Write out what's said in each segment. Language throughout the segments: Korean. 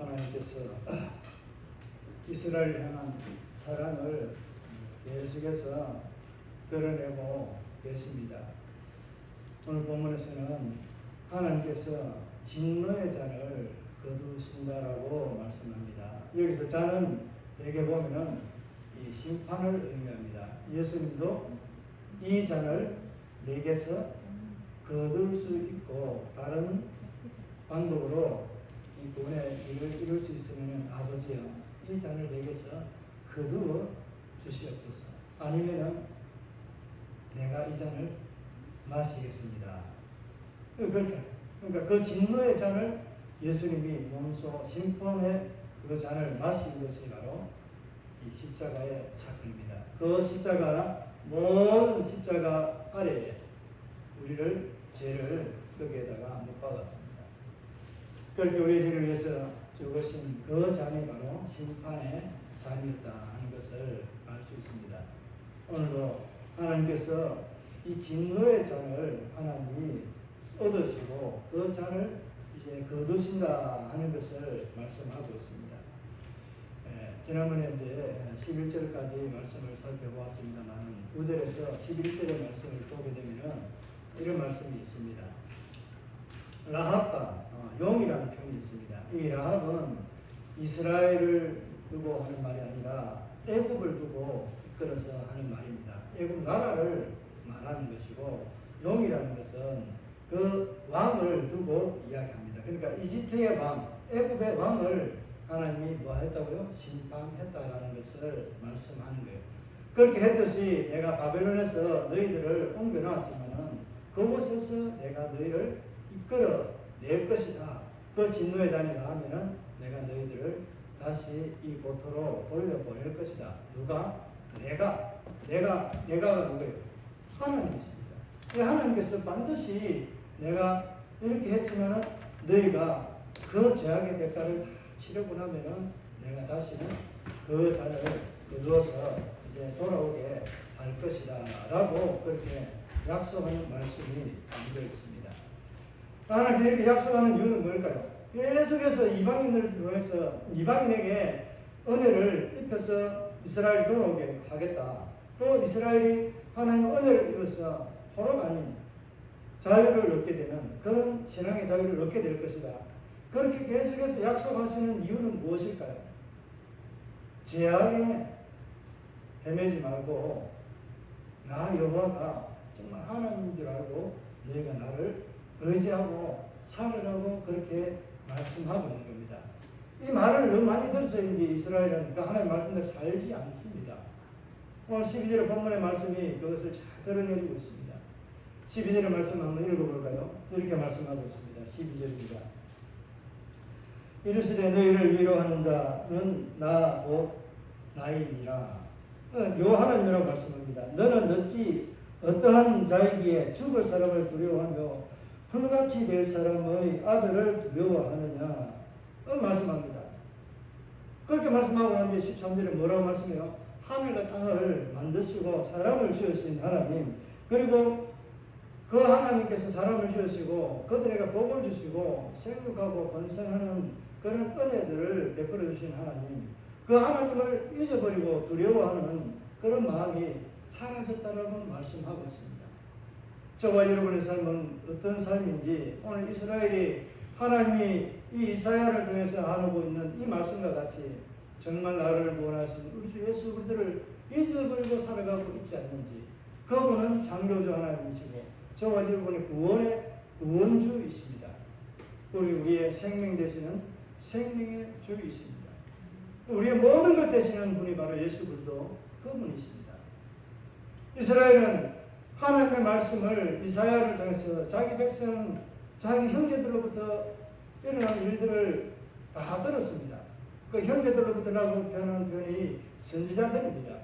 하나님께서 이스라엘 향한 사랑을 계속해서 드러내고 계십니다. 오늘 본문에서는 하나님께서 진노의 잔을 거두신다라고 말씀합니다. 여기서 잔은 여기 보면은 이 심판을 의미합니다. 예수님도 이 잔을 내게서 거둘 수 있고 다른 방법으로 이 구원의 일을 이룰 수 있으면 아버지여 이 잔을 내게서 거두어 주시옵소서. 아니면은 내가 이 잔을 마시겠습니다. 그러니까 그 진노의 잔을 예수님이 몸소 심판의 그 잔을 마신 것이 바로 이 십자가의 사건입니다. 그 십자가 모든 십자가 아래에 우리를 죄를 거기에다가 못 박았습니다. 그렇게 우리 죄를 위해서 죽으신 그 잔이 바로 심판의 잔이었다 하는 것을 알 수 있습니다. 오늘도 하나님께서 이 진노의 잔을 하나님이 얻으시고 그 잔을 이제 거두신다 하는 것을 말씀하고 있습니다. 지난번에 이제 11절까지 말씀을 살펴보았습니다만 9절에서 11절의 말씀을 보게 되면 이런 말씀이 있습니다. 라합과 용이라는 표현이 있습니다. 이 라합은 이스라엘을 두고 하는 말이 아니라 애굽을 두고 이끌어서 하는 말입니다. 애굽 나라를 말하는 것이고 용이라는 것은 그 왕을 두고 이야기합니다. 그러니까 이집트의 왕, 애굽의 왕을 하나님이 뭐 했다고요? 심판했다라는 것을 말씀하는 거예요. 그렇게 했듯이 내가 바벨론에서 너희들을 옮겨놨지만은 그곳에서 내가 너희를 이끌어 낼 것이다. 그 진노의 잔이 나오면은 내가 너희들을 다시 이 고토로 돌려보낼 것이다. 누가? 내가 누구예요? 하나님이십니다. 하나님께서 반드시 내가 이렇게 했지만은 너희가 그 죄악의 대가를 다 치르고 나면은 내가 다시는 그 잔을 거두어서 이제 돌아오게 할 것이다 라고 그렇게 약속하는 말씀이 담겨 있습니다. 하나님께 이렇게 약속하는 이유는 뭘까요? 계속해서 이방인을 통해서 이방인에게 은혜를 입혀서 이스라엘이 돌아오게 하겠다. 또 이스라엘이 하나님의 은혜를 입어서 포로가 아닌 자유를 얻게 되는 그런 신앙의 자유를 얻게 될 것이다. 그렇게 계속해서 약속하시는 이유는 무엇일까요? 죄악에 헤매지 말고 나 여호와가 정말 하나님인 줄 알고 너희가 나를 의지하고 살으라고 그렇게 말씀하고 있는 겁니다. 이 말을 너무 많이 들어서인지 이스라엘은 그 하나님의 말씀대로 살지 않습니다. 오늘 12절의 본문의 말씀이 그것을 잘 드러내주고 있습니다. 12절의 말씀 한번 읽어볼까요? 이렇게 말씀하고 있습니다. 12절입니다. 이르시되 너희를 위로하는 자는 나 곧 나이니라. 요 하나님이라고 말씀합니다. 너는 어찌 어떠한 자이기에 죽을 사람을 두려워하며 풀같이 될 사람의 아들을 두려워하느냐 말씀합니다. 그렇게 말씀하고 난 뒤에 13절에 뭐라고 말씀해요? 하늘과 땅을 만드시고 사람을 지으신 하나님, 그리고 그 하나님께서 사람을 지으시고 그들에게 복을 주시고 생육하고 번성하는 그런 은혜들을 베풀어 주신 하나님, 그 하나님을 잊어버리고 두려워하는 그런 마음이 사라졌다라고 말씀하고 있습니다. 저와 여러분의 삶은 어떤 삶인지 오늘 이스라엘이 하나님이 이 이사야를 통해서 하고 있는 이 말씀과 같이 정말 나를 구원하신 우리 주 예수 그리스도를 잊어버리고 살아가고 있지 않는지. 그분은 창조주 하나님이시고 저와 여러분의 구원의 구원주이십니다. 우리의 생명 되시는 생명의 주이십니다. 우리의 모든 것 되시는 분이 바로 예수 그리스도 그분이십니다. 이스라엘은 하나님의 말씀을 이사야를 통해서 자기 백성, 자기 형제들로부터 일어난 일들을 다 들었습니다. 그 형제들로부터 나고 표현한 표현이 선지자들입니다.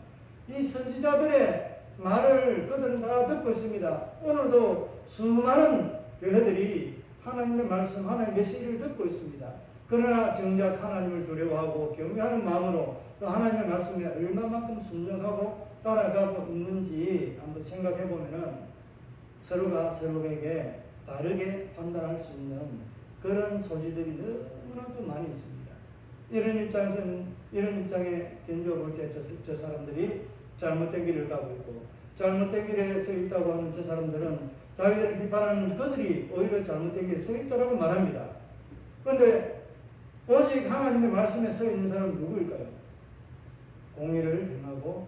이 선지자들의 말을 그들은 다 듣고 있습니다. 오늘도 수많은 교회들이 하나님의 말씀, 하나님의 메시지를 듣고 있습니다. 그러나 정작 하나님을 두려워하고 경외하는 마음으로 또 하나님의 말씀에 얼마만큼 순종하고 따라가고 있는지 한번 생각해 보면은 서로가 서로에게 다르게 판단할 수 있는 그런 소지들이 너무나도 많이 있습니다. 이런 입장에 견주어 볼 때 저 사람들이 잘못된 길을 가고 있고, 잘못된 길에 서 있다고 하는 저 사람들은 자기들을 비판하는 그들이 오히려 잘못된 길에 서 있다라고 말합니다. 그런데 오직 하나님의 말씀에 서 있는 사람은 누구일까요? 공의를 행하고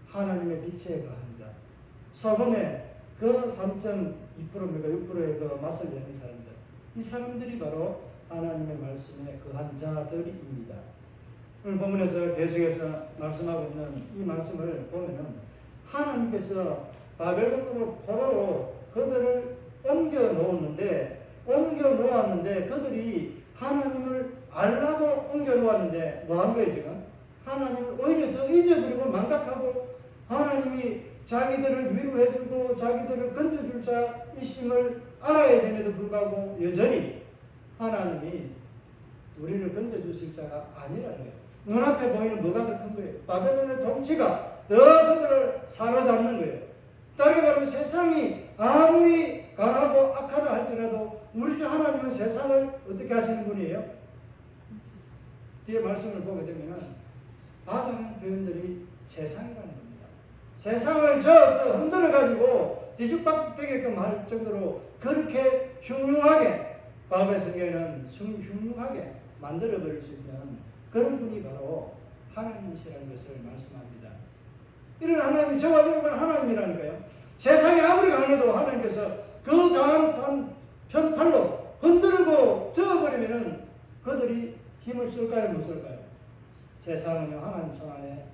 하나님의 빛에 거한 자, 소금의 그 3.2%입니까 6%의 그 맛을 내는 사람들, 이 사람들이 바로 하나님의 말씀에 거한 자들입니다. 오늘 본문에서 계속해서 말씀하고 있는 이 말씀을 보면은 하나님께서 바벨론으로 포로로 그들을 옮겨 놓았는데 그들이 하나님을 알라고 옮겨 놓았는데 뭐 한 거예요 지금? 하나님을 오히려 더 잊어버리고 망각하고 하나님이 자기들을 위로해주고 자기들을 건져줄 자이심을 알아야 됨에도 불구하고 여전히 하나님이 우리를 건져주실 자가 아니라는 거예요. 눈앞에 보이는 뭐가 더 큰 거예요? 바벨론의 정치가 더 그들을 사로잡는 거예요. 다르게 말하면 세상이 아무리 강하고 악하다 할지라도 우리 하나님은 세상을 어떻게 하시는 분이에요? 뒤에 말씀을 보게 되면 바다라는 표현들이 세상이라는 겁니다. 세상을 저어서 흔들어가지고 뒤죽박죽되게끔 할 정도로 그렇게 흉흉하게 과거의 성경에는 흉흉하게 만들어버릴 수 있는 그런 분이 바로 하나님이시라는 것을 말씀합니다. 이런 하나님이 저와 여러분 하나님이라니까요. 세상이 아무리 강해도 하나님께서 그 강한 편팔로 흔들고 저어버리면 그들이 힘을 쓸까요? 못 쓸까요? 세상은 하나님 손 안에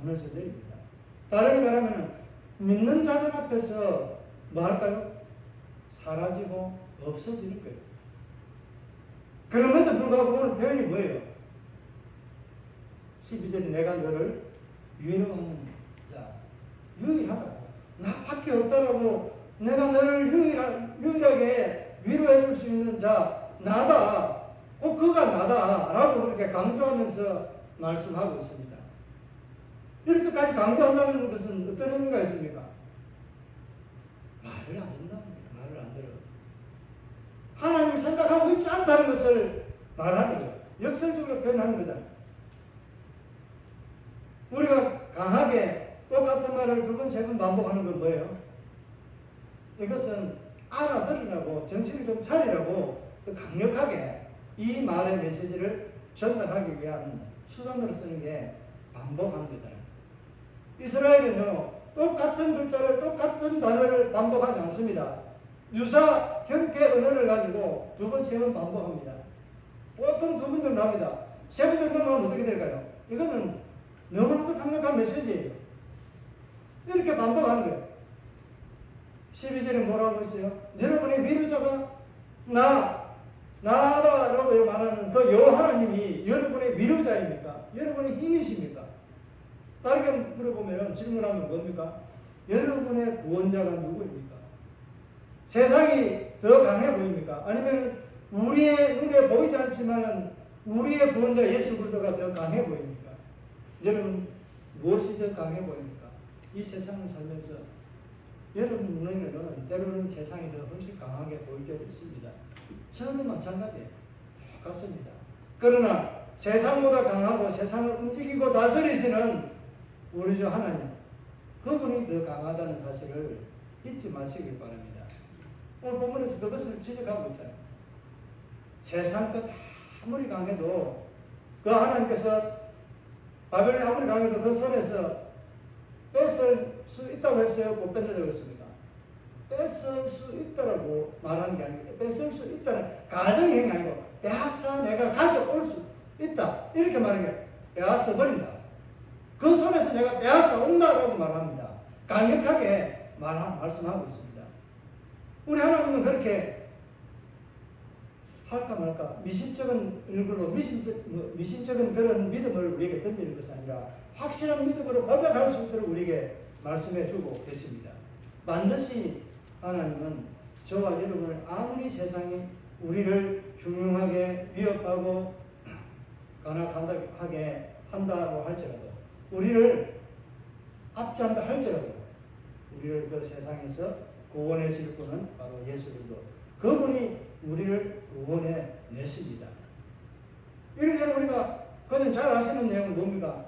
무너져 내립니다. 다르게 말하면 믿는 자들 앞에서 뭐 할까요? 사라지고 없어지는 거예요. 그럼에도 불구하고 오늘 표현이 뭐예요? 12절에 내가 너를 위로하는 자, 유일하다. 나밖에 없다라고 내가 너를 유일하게 위로해 줄 수 있는 자 나다. 꼭 그가 나다라고 그렇게 강조하면서 말씀하고 있습니다. 이렇게까지 강조한다는 것은 어떤 의미가 있습니까? 말을 안 한다는 거예요. 말을 안 들어. 하나님을 생각하고 있지 않다는 것을 말하는 거예요. 역설적으로 표현하는 거잖아요. 우리가 강하게 똑같은 말을 두 번, 세 번 반복하는 건 뭐예요? 이것은 알아들으라고, 정신을 좀 차리라고 강력하게 이 말의 메시지를 전달하기 위한 수단으로 쓰는 게 반복하는 거잖아요. 이스라엘은요, 똑같은 글자를, 똑같은 단어를 반복하지 않습니다. 유사 형태 언어를 가지고 두 번, 세 번 반복합니다. 보통 두 번 정도 합니다. 세 번 정도 하면 어떻게 될까요? 이거는 너무나도 강력한 메시지예요. 이렇게 반복하는 거예요. 12절에 뭐라고 했어요? 여러분의 위로자가 나다라고 말하는 그 여호와님이 여러분의 위로자입니까? 여러분의 힘이십니까? 다르게 물어보면 질문하면 뭡니까? 여러분의 구원자가 누구입니까? 세상이 더 강해 보입니까? 아니면 우리의 눈에 보이지 않지만 우리의 구원자 예수 그리스도가 더 강해 보입니까? 여러분 무엇이 더 강해 보입니까? 이 세상을 살면서 여러분 눈에는 때로는 세상이 더 훨씬 강하게 보일 때도 있습니다. 저는 마찬가지예요. 똑같습니다. 그러나 세상보다 강하고 세상을 움직이고 다스리시는 우리 주 하나님, 그분이 더 강하다는 사실을 잊지 마시길 바랍니다. 오늘 본문에서 그것을 지적하고 있잖아요. 세상 것 아무리 강해도 그 하나님께서 바벨론이 아무리 강해도 그 손에서 뺏을 수 있다고 했어요? 못 뺏는다고 했습니까? 뺏을 수 있다라고 말하는 게 아니고 뺏을 수 있다는 가정행위 아니고 빼앗아 내가 가져올 수 있다 이렇게 말하는 게 빼앗아 버린다. 그 손에서 내가 빼앗아 온다라고 말합니다. 강력하게 말씀하고 있습니다. 우리 하나님은 그렇게 할까 말까 미신적인 얼굴로 미신적인 그런 믿음을 우리에게 던지는 것이 아니라 확실한 믿음으로 고백할 수 있도록 우리에게 말씀해 주고 계십니다. 반드시 하나님은 저와 여러분을 아무리 세상이 우리를 흉흉하게 위협하고 간악하게 한다고 할지라도 우리를 압제한다 할지라도 우리를 그 세상에서 구원해 줄 분은 바로 예수 그리스도. 그분이 우리를 구원해 내십니다. 이렇게 우리가 그는 잘 아시는 내용은 뭡니까?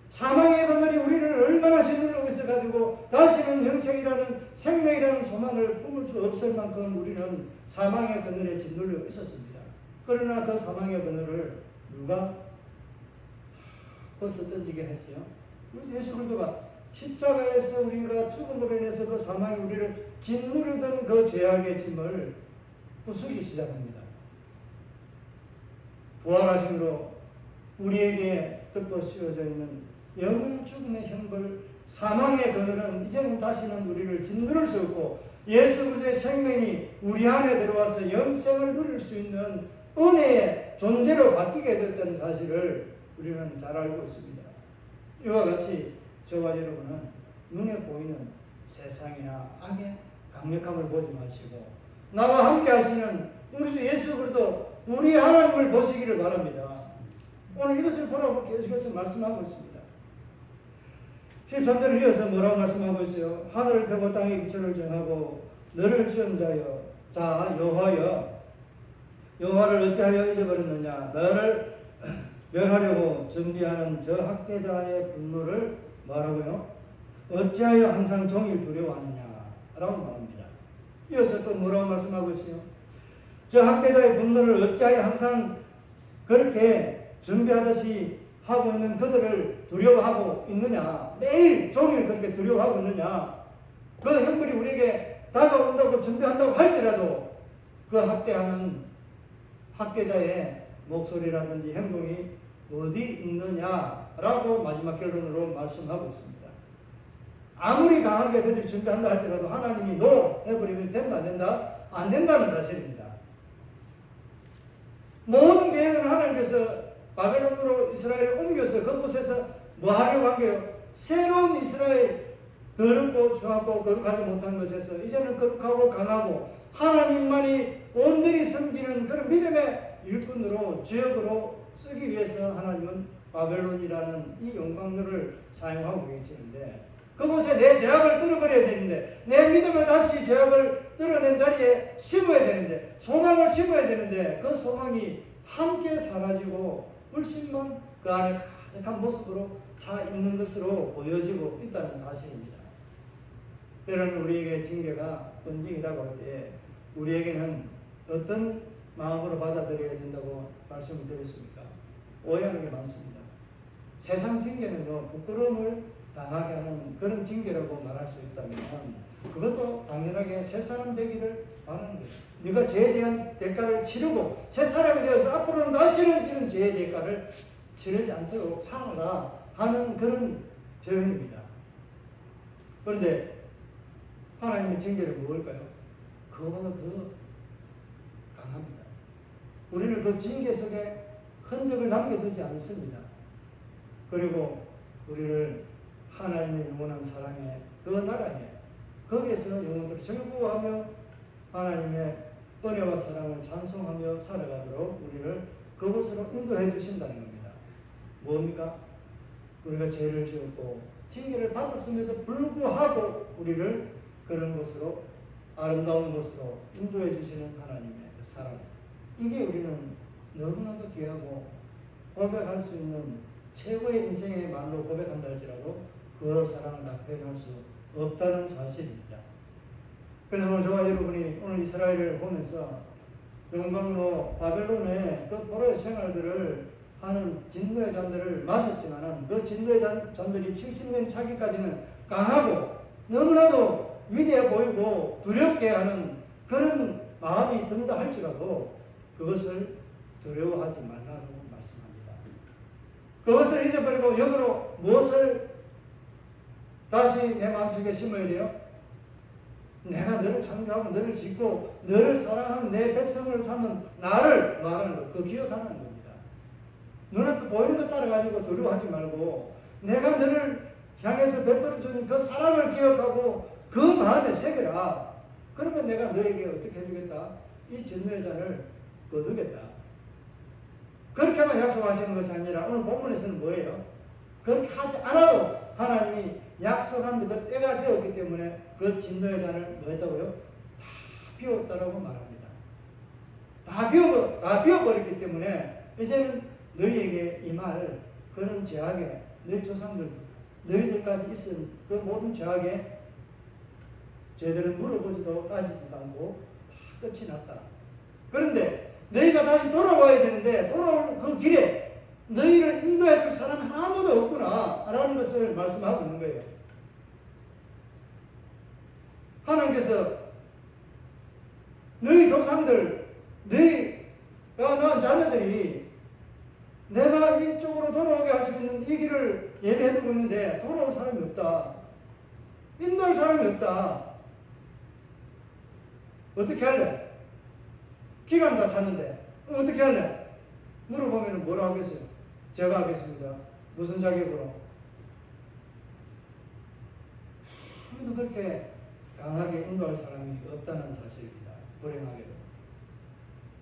사망의 그늘이 우리를 얼마나 짓누르고 있어가지고 다시는 영생이라는 생명이라는 소망을 품을 수 없을 만큼 우리는 사망의 그늘에 짓눌려 있었습니다. 그러나 그 사망의 그늘을 누가 벌써 던지게 했어요? 우리 예수 그리스도가 십자가에서 우리가 죽음으로 인해서 그 사망이 우리를 짓누르던 그 죄악의 짐을 부수기 시작합니다. 부활하심으로 우리에게 덮어 씌워져 있는 영원 죽음의 형벌, 사망의 그늘은 이제는 다시는 우리를 짓누를 수 없고 예수 그리스도의 생명이 우리 안에 들어와서 영생을 누릴 수 있는 은혜의 존재로 바뀌게 됐다는 사실을 우리는 잘 알고 있습니다. 이와 같이 저와 여러분은 눈에 보이는 세상이나 악의 강력함을 보지 마시고 나와 함께 하시는 우리 주 예수 그리스도 우리 하나님을 보시기를 바랍니다. 오늘 이것을 보라고 계속해서 말씀하고 있습니다. 13절을 이어서 뭐라고 말씀하고 있어요? 하늘을 펴고 땅의 기초를 정하고 너를 지은 자여, 자 여호와여, 여호와를 어찌하여 잊어버렸느냐? 너를 멸하려고 준비하는 저 학대자의 분노를 뭐라고요? 어찌하여 항상 종일 두려워하느냐? 라고 말합니다. 이어서 또 뭐라고 말씀하고 있어요? 저 학대자의 분노를 어찌하여 항상 그렇게 준비하듯이 하고 있는 그들을 두려워하고 있느냐? 매일 종일 그렇게 두려워하고 있느냐? 그 형벌이 우리에게 다가온다고 준비한다고 할지라도 그 학대하는 학대자의 목소리라든지 행동이 어디 있느냐라고 마지막 결론으로 말씀하고 있습니다. 아무리 강하게 그들이 준비한다 할지라도 하나님이 노 해버리면 된다 안 된다? 안 된다는 사실입니다. 모든 계획은 하나님께서 바벨론으로 이스라엘을 옮겨서 그곳에서 뭐 하려고 한 거예요? 새로운 이스라엘, 더럽고 추하고 거룩하지 못한 것에서 이제는 거룩하고 강하고 하나님만이 온전히 섬기는 그런 믿음의 일꾼으로 지역으로 쓰기 위해서 하나님은 바벨론이라는 이 용광로를 사용하고 계시는데 그곳에 내 죄악을 뚫어버려야 되는데 내 믿음을 다시 죄악을 뚫어낸 자리에 심어야 되는데 소망을 심어야 되는데 그 소망이 함께 사라지고 불신만 그 안에 가득한 모습으로 차 있는 것으로 보여지고 있다는 사실입니다. 때로는 우리에게 징계가 번징이 다가올 때 우리에게는 어떤 마음으로 받아들여야 된다고 말씀을 드렸습니까? 오해하는 게 많습니다. 세상 징계는 부끄러움을 당하게 하는 그런 징계라고 말할 수 있다면 그것도 당연하게 새 사람 되기를 바라는 거예요. 네가 죄에 대한 대가를 치르고 새 사람이 되어서 앞으로는 다시는 이런 죄의 대가를 치르지 않도록 살아라 하는 그런 표현입니다. 그런데 하나님의 징계는 무엇일까요? 그거보다 더 강합니다. 우리를 그 징계 속에 흔적을 남겨두지 않습니다. 그리고 우리를 하나님의 영원한 사랑의 그 나라에 거기에서 영원토록 즐거워하며 하나님의 은혜와 사랑을 찬송하며 살아가도록 우리를 그곳으로 인도해 주신다는 겁니다. 뭡니까? 우리가 죄를 지었고 징계를 받았음에도 불구하고 우리를 그런 곳으로 아름다운 곳으로 인도해 주시는 하나님의 그 사랑. 이게 우리는 너무나도 귀하고 고백할 수 있는 최고의 인생의 말로 고백한다 할지라도 그 사랑을 다 표현할 수 없다는 사실입니다. 그래서 오늘 저와 여러분이 오늘 이스라엘을 보면서 용광로 바벨론의 그 포로의 생활들을 하는 진노의 잔들을 마셨지만은 그 진노의 잔들이 70년 차기까지는 강하고 너무나도 위대해 보이고 두렵게 하는 그런 마음이 든다 할지라도 그것을 두려워하지 말라고 말씀합니다. 그것을 잊어버리고 역으로 무엇을 다시 내 마음속에 심어야 돼요? 내가 너를 창조하고 너를 짓고 너를 사랑하는 내 백성을 삼은 나를 말하는 것, 그 기억하는 겁니다. 눈앞에 보이는 것 따라가지고 두려워하지 말고 내가 너를 향해서 베풀어 주는 그 사랑을 기억하고 그 마음에 새겨라. 그러면 내가 너에게 어떻게 해주겠다? 이 진노의 잔을 거두겠다. 그렇게만 약속하시는 것이 아니라 오늘 본문에서는 뭐예요? 그렇게 하지 않아도 하나님이 약속한 그 때가 되었기 때문에 그 진노의 잔을 뭐 했다고요? 다 비웠다라고 말합니다. 다 비워버렸기 때문에 이제는 너희에게 임할 그런 죄악에 너희 조상들 너희들까지 있은 그 모든 죄악에 죄들을 물어보지도 따지지도 않고 다 끝이 났다. 그런데 너희가 다시 돌아와야 되는데 돌아오는 그 길에 너희를 인도해 줄 사람이 아무도 없구나 라는 것을 말씀하고 있는 거예요. 하나님께서 너희 조상들 너희가 낳은 자녀들이 내가 이쪽으로 돌아오게 할 수 있는 이 길을 예배해두고 있는데 돌아올 사람이 없다. 인도할 사람이 없다. 어떻게 할래? 기간 다 찼는데 어떻게 할래? 물어보면 뭐라 하겠어요? 제가 하겠습니다. 무슨 자격으로? 아무도 그렇게 강하게 인도할 사람이 없다는 사실입니다. 불행하게도.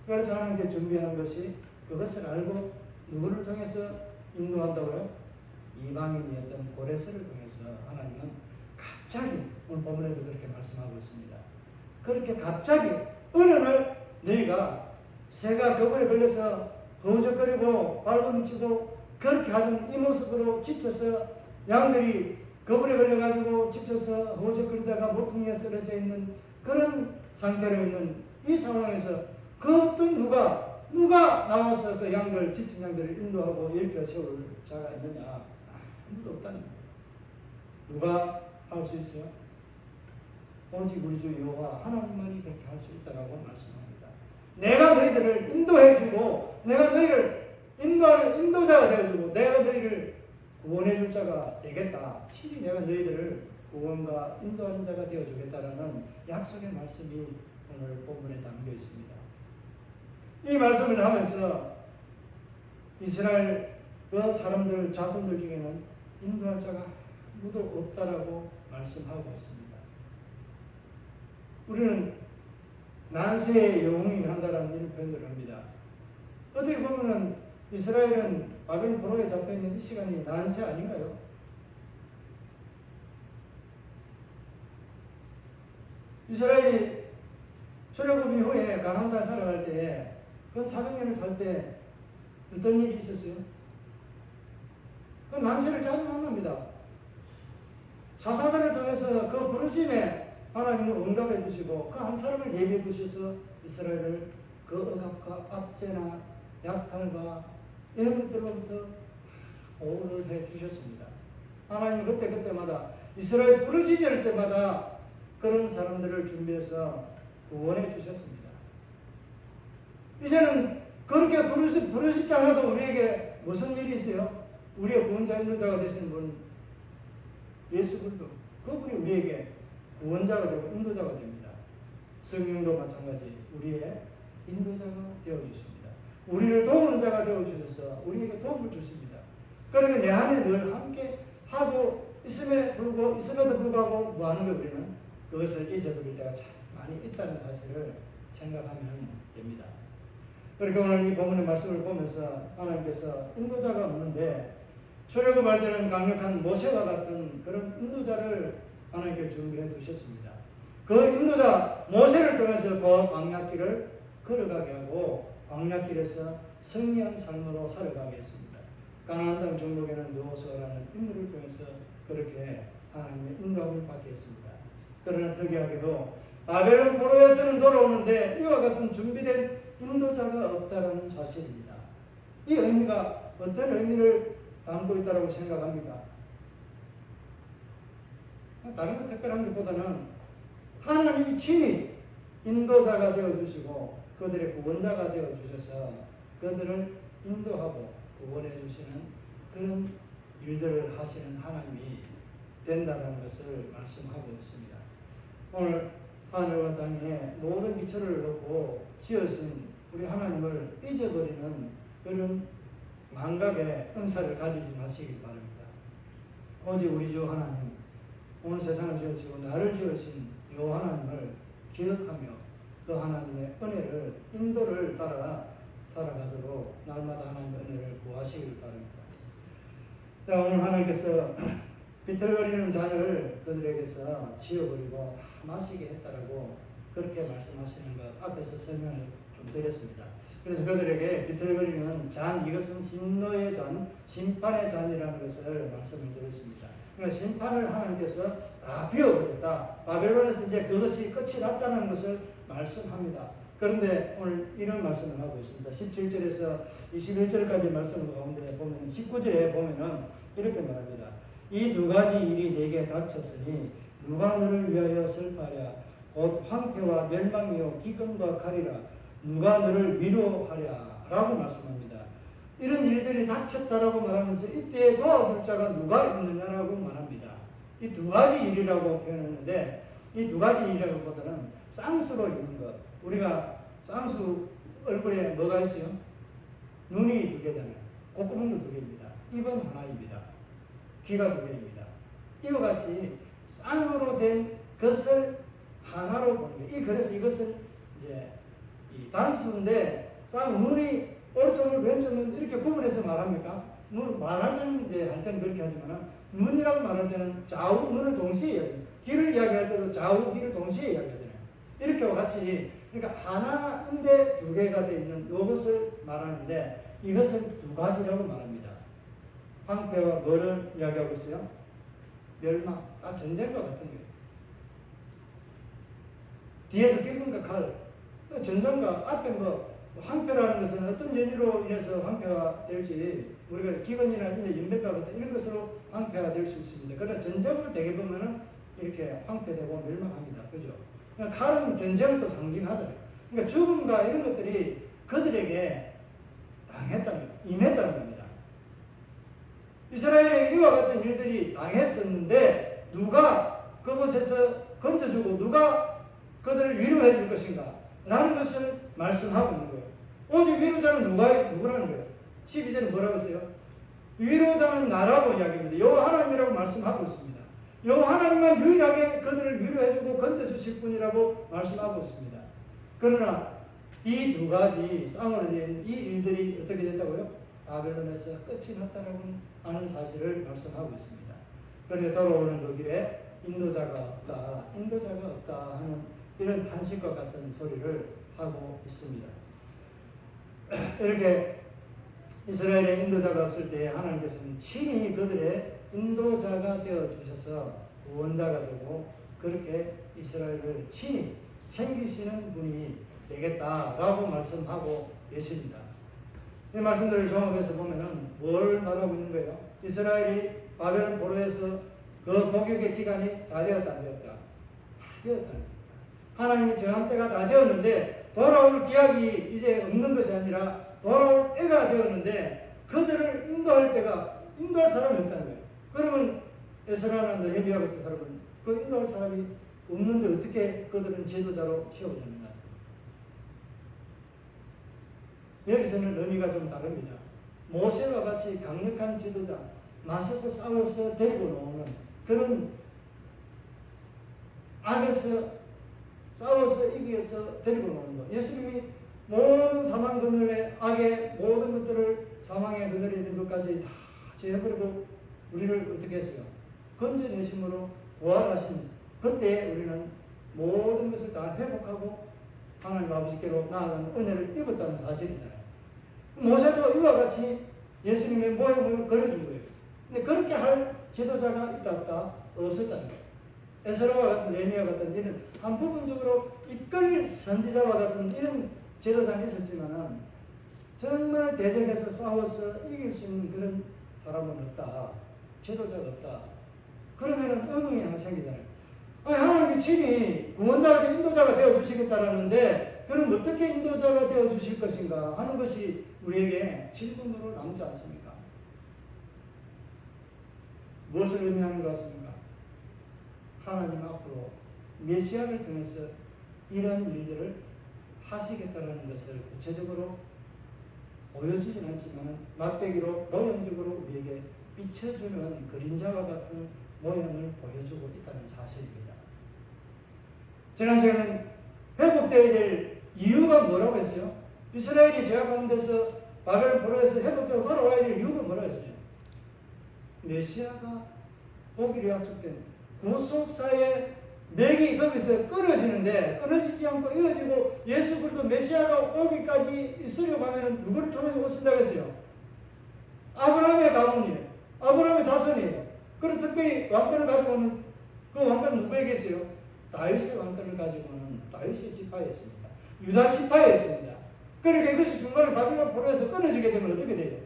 그래서 하나님께 준비한 것이 그것을 알고 누구를 통해서 인도한다고요? 이방인이었던 고레스를 통해서 하나님은 갑자기 오늘 본문에도 그렇게 말씀하고 있습니다. 그렇게 갑자기 어느 날 너희가 새가 겨울에 걸려서 허우적거리고 발버둥치고 그렇게 하던 이 모습으로 지쳐서 양들이 거울에 걸려가지고 지쳐서 허우적거리다가 모퉁이에 쓰러져 있는 그런 상태로 있는 이 상황에서 그 어떤 누가 나와서 그 양들 지친 양들을 인도하고 일으켜 세울 자가 있느냐? 아무도 없다는 거예요. 누가 할 수 있어요? 오직 우리 주 여호와 하나님만이 그렇게 할 수 있다라고 말씀합니다. 내가 너희들을 인도해주고 내가 너희를 인도하는 인도자가 되어주고 내가 너희를 구원해줄 자가 되겠다. 친히 내가 너희들을 구원과 인도하는 자가 되어주겠다라는 약속의 말씀이 오늘 본문에 담겨 있습니다. 이 말씀을 하면서 이스라엘 그 사람들 자손들 중에는 인도할 자가 아무도 없다라고 말씀하고 있습니다. 우리는 난세의 영웅이 한다라는 이런 표현을 합니다. 어떻게 보면은 이스라엘은 바벨론 포로에 잡혀 있는 이 시간이 난세 아닌가요? 이스라엘이 출애굽 이후에 가나안 땅에 살아갈 때 그 400년을 살 때 어떤 일이 있었어요? 그 난세를 자주 만납니다. 사사들을 통해서 그 부르짐에 하나님은 응답해 주시고 그 한 사람을 예비해 두셔서 이스라엘을 그 억압과 압제나 약탈과 이런 것들로부터 보호를 해 주셨습니다. 하나님은 그때마다 이스라엘 부르짖을 때마다 그런 사람들을 준비해서 구원해 주셨습니다. 이제는 그렇게 부르짖지 않아도 우리에게 무슨 일이 있어요? 우리의 구원자 인도자가 되시는 분 예수 그리스도 그분이 우리에게 구원자가 되고 인도자가 됩니다. 성령도 마찬가지 우리의 인도자가 되어주십니다. 우리를 도우는 자가 되어주셔서 우리에게 도움을 주십니다. 그러니까 내 안에 늘 함께 하고 있음에도 불구하고 뭐 하는 거 우리는 그것을 잊어버릴 때가 참 많이 있다는 사실을 생각하면 됩니다. 그렇게 오늘 이 본문의 말씀을 보면서 하나님께서 인도자가 없는데 출애굽할 때는 강력한 모세와 같은 그런 인도자를 하나님께 준비해 두셨습니다. 그 인도자 모세를 통해서 그 광야길을 걸어가게 하고 광야길에서 승리한 삶으로 살아가게 했습니다. 가나안 땅 정복에는 여호수아라는 인물을 통해서 그렇게 하나님의 인도함을 받게 했습니다. 그러나 특이하게도 바벨론 포로에서는 돌아오는데 이와 같은 준비된 인도자가 없다라는 사실입니다. 이 의미가 어떤 의미를 담고 있다고 생각합니까? 다른 것 특별한 것보다는 하나님이 친히 인도자가 되어주시고 그들의 구원자가 되어주셔서 그들을 인도하고 구원해 주시는 그런 일들을 하시는 하나님이 된다는 것을 말씀하고 있습니다. 오늘 하늘과 땅에 모든 기초를 놓고 지으신 우리 하나님을 잊어버리는 그런 망각의 은사를 가지지 마시기 바랍니다. 오직 우리 주 하나님, 온 세상을 지으시고 나를 지으신 이 하나님을 기억하며 그 하나님의 은혜를 인도를 따라 살아가도록 날마다 하나님의 은혜를 구하시길 바랍니다. 오늘 하나님께서 비틀거리는 잔을 그들에게서 지어버리고 마시게 했다라고 그렇게 말씀하시는 것 앞에서 설명을 좀 드렸습니다. 그래서 그들에게 비틀거리는 잔, 이것은 진노의 잔, 심판의 잔이라는 것을 말씀을 드렸습니다. 그러니까 심판을 하나님께서 다 비워버렸다. 바벨론에서 이제 그것이 끝이 났다는 것을 말씀합니다. 그런데 오늘 이런 말씀을 하고 있습니다. 17절에서 21절까지 말씀 가운데 보면 19절에 보면은 이렇게 말합니다. 이 두 가지 일이 내게 닥쳤으니 누가 너를 위하여 슬퍼하랴. 곧 황폐와 멸망이요 기근과 칼이라. 누가 너를 위로하랴 라고 말씀합니다. 이런 일들이 닥쳤다라고 말하면서 이때 도와줄 자가 누가 있느냐라고 말합니다. 이 두 가지 일이라고 표현했는데 이 두 가지 일이라고 보다는 쌍수로 있는 것. 우리가 쌍수 얼굴에 뭐가 있어요? 눈이 두 개잖아요. 콧구멍도 두 개입니다. 입은 하나입니다. 귀가 두 개입니다. 이와 같이 쌍으로 된 것을 하나로 보는 거예요. 그래서 이것은 이제 이 단수인데 눈이 오른쪽을 왼쪽은 이렇게 구분해서 말합니까? 말할 때는 이제 할 때는 그렇게 하지만 눈이라고 말할 때는 좌우 눈을 동시에 이야기해요. 귀를 이야기할 때도 좌우 귀를 동시에 이야기하잖아요. 이렇게 같이 그러니까 하나인데 두 개가 되어 있는 이것을 말하는데 이것은 두 가지라고 말합니다. 황폐와 뭐를 이야기하고 있어요? 멸망, 전쟁과 같은 거예요. 뒤에도 기근과 칼, 전쟁과 앞에 황폐라는 것은 어떤 연유로 인해서 황폐가 될지 우리가 기근이나 인맥과 같은 이런 것으로 황폐가 될 수 있습니다. 그러나 전쟁을 대개 보면은 이렇게 황폐되고 멸망합니다. 그죠? 그러니까 칼은 전쟁을 또 상징하잖아요. 그러니까 죽음과 이런 것들이 그들에게 당했다는, 임했다는 겁니다. 이스라엘에 이와 같은 일들이 당했었는데 누가 그곳에서 건져주고 누가 그들을 위로해 줄 것인가 라는 것을 말씀하고 있는 거예요. 오직 위로자는 누구라는 거예요? 12절은 뭐라고 했어요? 위로자는 나라고 이야기합니다. 여호와 하나님이라고 말씀하고 있습니다. 여호와 하나님만 유일하게 그들을 위로해주고 건져주실 분이라고 말씀하고 있습니다. 그러나 이 두 가지 쌍으로 된 이 일들이 어떻게 됐다고요? 바벨론에서 끝이 났다라고 하는 사실을 말씀하고 있습니다. 그런데 돌아오는 그 길에 인도자가 없다 하는 이런 탄식과 같은 소리를 하고 있습니다. 이렇게 이스라엘의 인도자가 없을 때 하나님께서는 친히 그들의 인도자가 되어 주셔서 구원자가 되고 그렇게 이스라엘을 친히 챙기시는 분이 되겠다라고 말씀하고 계십니다. 이 말씀들을 종합해서 보면은 뭘 말하고 있는 거예요? 이스라엘이 바벨론 포로에서 그 복역의 기간이 다 되었다 안 되었다? 다 되었다. 하나님이 정한 때가 다 되었는데 돌아올 기약이 이제 없는 것이 아니라 돌아올 때가 되었는데 그들을 인도할 사람이 없다는 거예요. 그러면 에스라나 느헤미야 같은 사람은 그 인도할 사람이 없는데 어떻게 그들은 지도자로 세워졌는가? 여기서는 의미가 좀 다릅니다. 모세와 같이 강력한 지도자, 맞서서 싸워서 데리고 나오는 그런 악에서 싸워서 이겨서 데리고 나오는 것. 예수님이 모든 사망 그늘의 악의 모든 것들을 사망의 그늘에 있는 것까지 다 제해버리고 우리를 어떻게 했어요? 건져내심으로 부활하신 그때 우리는 모든 것을 다 회복하고 하나님 아버지께로 나아가는 은혜를 입었다는 사실이잖아요. 모세도 이와 같이 예수님의 모형을 그려준 거예요. 근데 그렇게 할 지도자가 있다 없다? 없었다는 거예요. 에스라와 같은 느헤미야 같은 이런 한 부분적으로 이끌 선지자와 같은 이런 지도자는 있었지만은 정말 대적해서 싸워서 이길 수 있는 그런 사람은 없다. 지도자가 없다. 그러면은 의문이 하나 생기잖아요. 하나님이 친히 구원자가 되고 인도자가 되어 주시겠다라는데 그럼 어떻게 인도자가 되어 주실 것인가 하는 것이 우리에게 질문으로 남지 않습니까? 무엇을 의미하는 것 같습니까? 하나님 앞으로 메시아를 통해서 이런 일들을 하시겠다는 것을 구체적으로 보여주진 않지만 막대기로 모형적으로 우리에게 비춰주는 그림자와 같은 모형을 보여주고 있다는 사실입니다. 지난 시간에 회복되어야 될 이유가 뭐라고 했어요? 이스라엘이 죄악 가운데서 바벨 포로에서 회복되고 돌아와야 될 이유가 뭐라고 했어요? 메시아가 오기로 약속된 구속사의 맥이 거기서 끊어지는데 끊어지지 않고 이어지고 예수 그리스도 메시아가 오기까지 있으려고 하면 누구를 통해서 오신다고 했어요? 아브라함의 가문이에요. 아브라함의 자손이에요. 그리고 특별히 왕권을 가지고 오는 그 왕권은 누구에게 있어요? 다윗의 왕권을 가지고 오는 다윗의 지파에 있습니다. 유다 지파에 있습니다. 그러니까 이것이 중간에 바빌론 포로에서 끊어지게 되면 어떻게 돼요?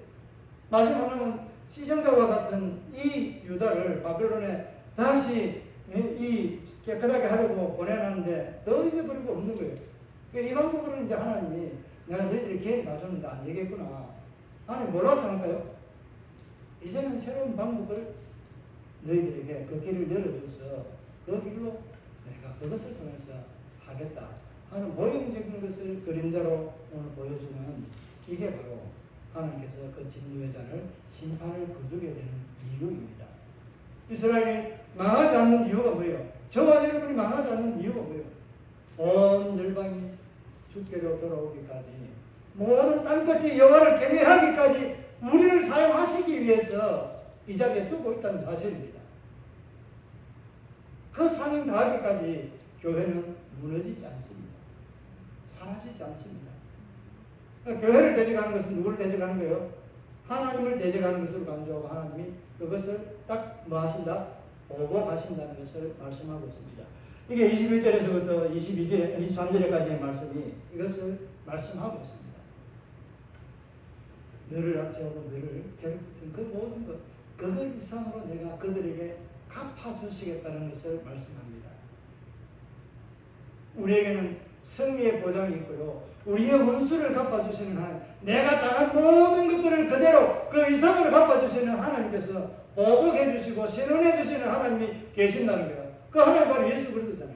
마지막은 시정자와 같은 이 유다를 바빌론에 다시 이 깨끗하게 하려고 보내놨는데 더 잊어버리고 없는 거예요. 그러니까 이 방법으로 이제 하나님이 내가 너희들이 기회를 다 줬는데 안 되겠구나. 하나님 몰라서 할까요? 이제는 새로운 방법을 너희들에게 그 길을 열어줘서 그 길로 내가 그것을 통해서 하겠다 하는 모형적인 것을 그림자로 오늘 보여주는 이게 바로 하나님께서 그 진노의 잔을 심판을 거두게 되는 이유입니다. 이스라엘이 망하지 않는 이유가 뭐예요? 저와 여러분이 망하지 않는 이유가 뭐예요? 온 열방이 주께로 돌아오기까지 모든 땅끝이 여호와를 경외하기까지 우리를 사용하시기 위해서 이 자리에 두고 있다는 사실입니다. 그 사명 다하기까지 교회는 무너지지 않습니다. 사라지지 않습니다. 교회를 대적하는 것은 누구를 대적하는 거예요? 하나님을 대적하는 것을 강조하고 하나님이 그것을 딱 뭐 하신다? 보복하신다는 것을 말씀하고 있습니다. 이게 21절에서부터 23절까지의 말씀이 이것을 말씀하고 있습니다. 너를 압제하고 너를 괴롭힌 그 모든 것, 그거 이상으로 내가 그들에게 갚아주시겠다는 것을 말씀합니다. 우리에게는 승리의 보장이 있고요. 우리의 원수를 갚아주시는 하나님, 내가 당한 모든 것들을 그대로 그 이상으로 갚아주시는 하나님께서 보복해 주시고 신원해 주시는 하나님이 계신다는 거예요. 그 하나님 바로 예수 그리스도잖아요.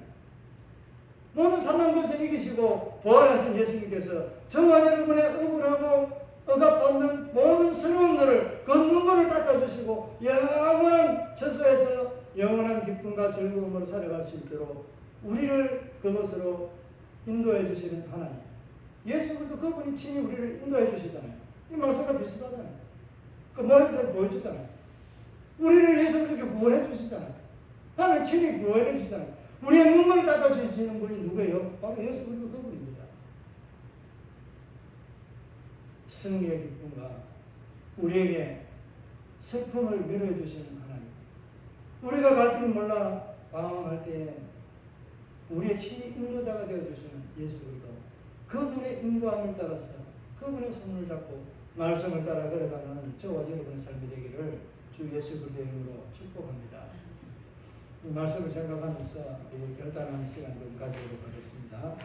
모든 사망 것을 이기시고 부활하신 예수님께서 저와 여러분의 억울하고 억압받는 모든 스러움들을 그 눈물을 닦아주시고 영원한 처소에서 영원한 기쁨과 즐거움으로 살아갈 수 있도록 우리를 그것으로 인도해 주시는 하나님. 예수 그리스도 그분이 친히 우리를 인도해 주시잖아요. 이 말씀과 비슷하잖아요. 그 모습을 보여주잖아요. 우리를 예수 그리스도 구원해 주시잖아요. 하나님 친히 구원해 주시잖아요. 우리의 눈물을 닦아주시는 분이 누구예요? 바로 예수 그리스도 그분입니다. 승리의 기쁨과 우리에게 슬픔을 위로해 주시는 하나님. 우리가 갈 길을 몰라 방황할 때에 우리의 친히 인도자가 되어주시는 예수 그리스도, 그분의 인도함을 따라서 그분의 손을 잡고 말씀을 따라 걸어가는 저와 여러분의 삶이 되기를 주 예수 그리스도의 이름으로 축복합니다. 이 말씀을 생각하면서 결단하는 시간을 가지도록 하겠습니다.